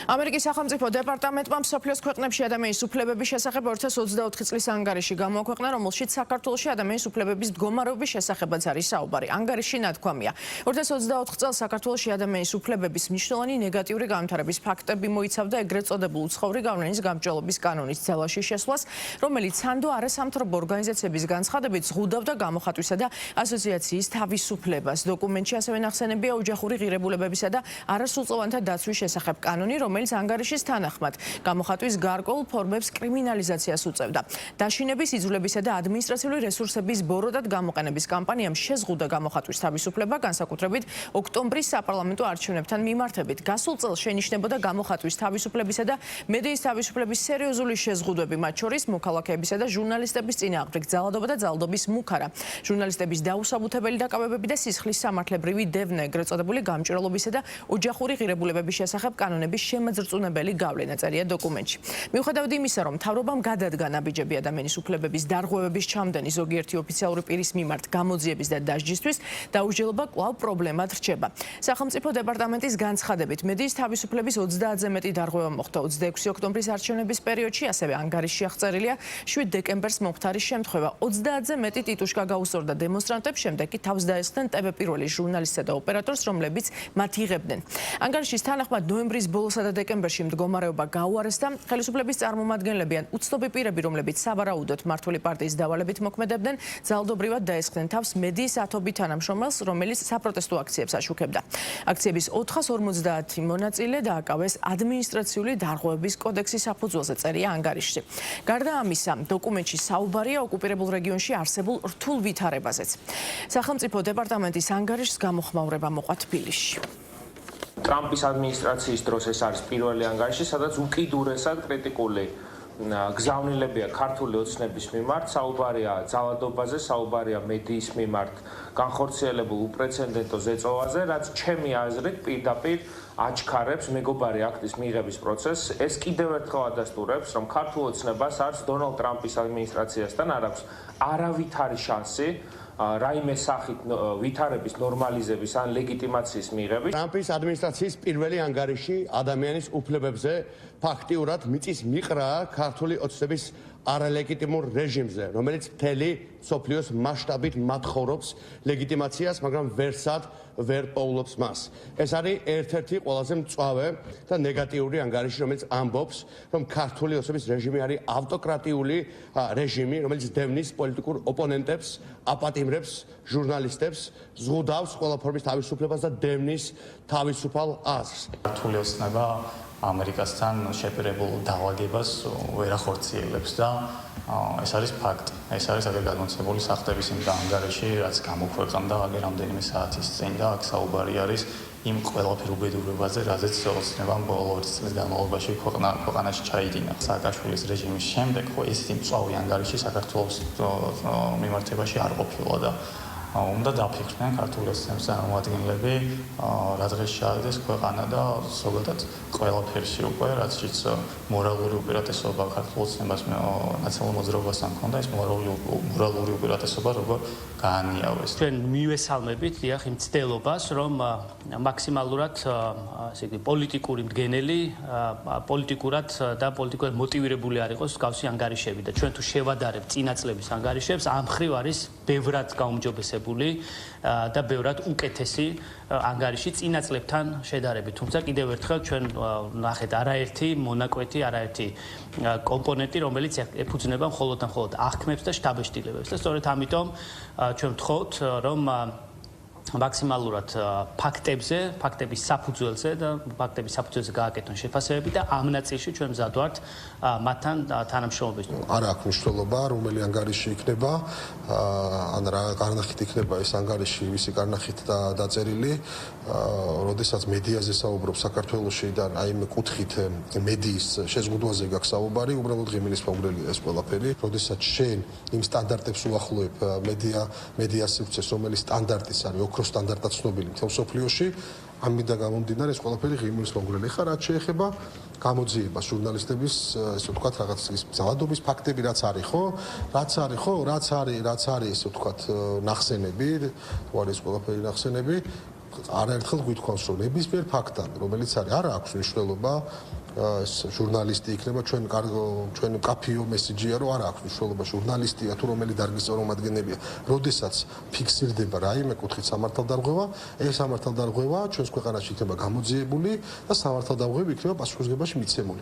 ამერიკის სახელმწიფო დეპარტამენტმა მსოფლიოს ქვეყნებში ადამიანის უფლებების შესახებ 2024 წლის ანგარიში გამოაქვეყნა, რომელშიც საქართველოში ადამიანის უფლებების მდგომარეობის შესახებაც არის საუბარი. ანგარიში ნათქვამია, 2024 წელს საქართველოში ადამიანის უფლებების მნიშვნელოვანი ნეგატიური განვითარების ფაქტები მოიცავდა ეგრეთ წოდებულ უცხოური გავლენის გამჭველობის კანონის ძალაში შესვლას, რომელიც სანდო არასამთავრობო ორგანიზაციების განცხადებით ზღუდავდა გამოხატვისა და ასოციაციის თავისუფლებას. დოკუმენტში ასევე ნახსენებია ოჯახური ღირებულებებისა და არასრულწლოვანთა დაცვის შესახებ კანონი, რომელიც ანგარიშის თანახმად გამოხატვის გარკვეულ ფორმებს კრიმინალიზაციას უწევდა. დაშინების, იძულებისა და ადმინისტრაციული რესურსების ბოროტად გამოყენების კამპანიამ შეზღუდა გამოხატვის თავისუფლება, განსაკუთრებით ოქტომბრის საპარლამენტო არჩევნებთან მიმართებით. გასულ წელს შენიშნებოდა გამოხატვის თავისუფლებისა და მედიის თავისუფლების სერიოზული შეზღუდვები, მათ შორის მოქალაქეებისა და ჟურნალისტების წინააღმდეგ ძალადობა და ძალადობის მუქარა, ჟურნალისტების დაუსაბუთებელი დაკავებები და სისხლის სამართლებრივი დევნა, ეგრეთ წოდებული გამჭვირვალობისა და ოჯახური ღირებულებების შესახებ კანონების შემაძრწუნებელი გავლენა, წერია დოკუმენტში. მიუხედავად იმისა, რომ მთავრობამ გადადგა ნაბიჯები ადამიანის უფლებების დარღვევების ჩამდენი ზოგიერთი ოფიციალური პირის მიმართ გამოძიების და დასჯისთვის, დაუსჯელობა კვლავ პრობლემად რჩება. სახელმწიფო დეპარტამენტის განცხადებით, მედიის თავისუფლების 30-ზე მეტი დარღვევა მოხდა 26 ოქტომბრის არჩევნების პერიოდში, ასევე ანგარიშში აღწერილია 7 დეკემბერს მომხდარის შემთხვევა. 30-ზე მეტი ტიტუშკა გაუსწორდა დემონსტრანტებს, შემდეგ კი თავს დაესხნენ TV პირველი ჟურნალისტსა და ოპერატორს, რომლებიც მათ იღებდნენ. ანგარიშის თანახმად ნოემბრის ბოლოსა და დეკემბერში მდგომარეობა გაუარესდა. ხელისუფლების წარმომადგენლები ან უცნობი პირები, რომლებიც სავარაუდოდ მმართველი პარტიის დავალებით მოქმედებდნენ, ძალადობრივად დაესხნენ თავს მედიის ათობით თანამშრომელს, რომელიც საპროტესტო აქციებს აშუქებდა. აქციების 450 მონაწილე დააკავეს ადმინისტრაციული დარღვევების კოდექსის საფუძველზე, წერია ანგარიშში. გარდა ამისა, დოკუმენტში საუბარია ოკუპირებულ რეგიონში არსებულ რთულ ვითარებაზეც. სახელმწიფო დეპარტამენტის ანგარიშს გამოხმაურება მოყვა თბილისში. ტრამპის ადმინისტრაციის დროს ეს არის პირველი ანგარიში, სადაც უკიდურესად კრიტიკული გზავნილებია ქართული ოცნების მიმართ, საუბარია ძალადობაზე, საუბარია მედიის მიმართ განხორციელებულ უპრეცედენტო ზეწოლაზე, რაც ჩემი აზრით პირდაპირ აჩქარებს მეგობარი აქტის მიღების პროცესს. ეს კიდევ ერთხელ ადასტურებს, რომ ქართულ ოცნებას არც დონალდ ტრამპის ადმინისტრაციასთან არ აქვს არავითარი შანსი რაიმე სახით ვითარების ნორმალიზების ან ლეგიტიმაციის მიღების. ტრამპის ადმინისტრაციის პირველი ანგარიში ადამიანის უფლებებზე ფაქტიურად მიწის მიყრაა ქართული ოცნების არალეგიტიმურ რეჟიმზე, რომელიც მთელი მსოფლიოს მასშტაბით მათხოვრობს ლეგიტიმაციას, მაგრამ ვერსად ვერ პოულობს მას. ეს არის ერთ-ერთი ყველაზე მწვავე და ნეგატიური ანგარიში, რომელიც ამბობს, რომ ქართული ოცნების რეჟიმი არის ავტოკრატიული რეჟიმი, რომელიც დევნის პოლიტიკურ ოპონენტებს, აპატიმრებს, ჟურნალისტებს, ზღუდავს ყველა ფორმის თავისუფლებას და დევნის თავისუფალ აზრს. ქართული ოცნება ამერიკასთან შეპირებულ დაავადებას ვერ ახორციელებს და ეს არის ფაქტი. ეს არის აგერ გადმოცემული სახტების იმ ანგარიში, რაც გამოქვეყნდა აგერ რამდენიმე საათის წინ და აქ საუბარი არის იმ ყველაფერ უბედურებაზე, რაზეც ოცნებამ ბოლო 20 წლის განმავლობაში ქვეყანაში ჩაიდინა. სააკაშვილის რეჟიმის შემდეგ ხო ესეთი მწვავე ანგარიში საქართველოს მიმართებაში არ ყოფილა და უნდა დაფიქრდნენ ქართული ოცნების წარმომადგენლები, რა დღეს ჩაიდეს ქვეყანა და ზოგადად ყველაფერში უკვე რაციც მორალური უპირატესობა ქართულ ოცნებას ნაციონალურ მოძრაობასთან ჰქონდა, ეს მორალური უპირატესობა როგორ გაანიავეს. ჩვენ მივესალმებით დიახ იმ ცდელობას, რომ მაქსიმალურად ესე იგი პოლიტიკური მდგენელი, პოლიტიკურად და პოლიტიკურად მოტივირებული არ იყოს გავსი ანგარიშები და ჩვენ თუ შევადარებთ წინა წლების ანგარიშებს, ამ მხრივ არის ბევრად გაუმჯობესებული და ბევრად უკეთესი ანგარიში წინა წლებთან შედარებით. თუმცა კიდევ ერთხელ ჩვენ ნახეთ არაერთი მონაკვეთი, არაერთი კომპონენტი, რომელიც ეფუძნება მხოლოდ და მხოლოდ აღქმებს და შთაბეჭდილებებს და სწორედ ამიტომ ჩვენ ვთხოვთ, რომ მაქსიმალურად ფაქტების საფუძველზე და ფაქტების საფუძველზე გააკეთონ შეფასებები და ამ ნაწილში ჩვენ მზად ვართ მათთან თანამშრომლობის. არ აქვს მნიშვნელობა, რომელი ანგარიში იქნება, ან რა გარნახით იქნება ეს ანგარიში, ვისი გარნახით დაწერილი, როდესაც მედიაზე საუბრობ საქართველოში და აი მე კუთხით მედიის შეზღუდვაზე გაქვს საუბარი, უბრალოდ ღიმილის მომგვრელია ეს ყველაფერი, როდესაც შენ იმ სტანდარტებს უახლოებ მედია სივრცეს, რომელიც სტანდარტის არის ოქროს სტანდარტად ცნობილი მთელ მსოფლიოში, ამიტომ გამომდინარე ეს ყველაფერი ღიმილის მომგვრელი. ხა რაც შეეხება გამოძიებას ჟურნალისტების, ესე ვთქვათ, რაღაც ის ძალადობის ფაქტები რაც არის, ხო? რაც არის, ესე ვთქვათ, ნახსენები, თუ არის ყველაფერი ნახსენები, არაერთხელ გვითხოვს, რომ ნებისმიერ ფაქტთან, რომელიც არის, არ აქვს მნიშვნელობა ჟურნალისტი იქნება ჩვენ კაფეო მესიჯია რომ არ აქვს მნიშვნელობა ჟურნალისტია თუ რომელი დარგის წარმომადგენელია როდესაც ფიქსირდება რაიმე კუთხით სამართალდამღება ეს სამართალდამღება ჩვენს ქვეყანაში იქნება გამოძიებული და სამართალდამღები იქნება პასუხისმგებაში მიცემული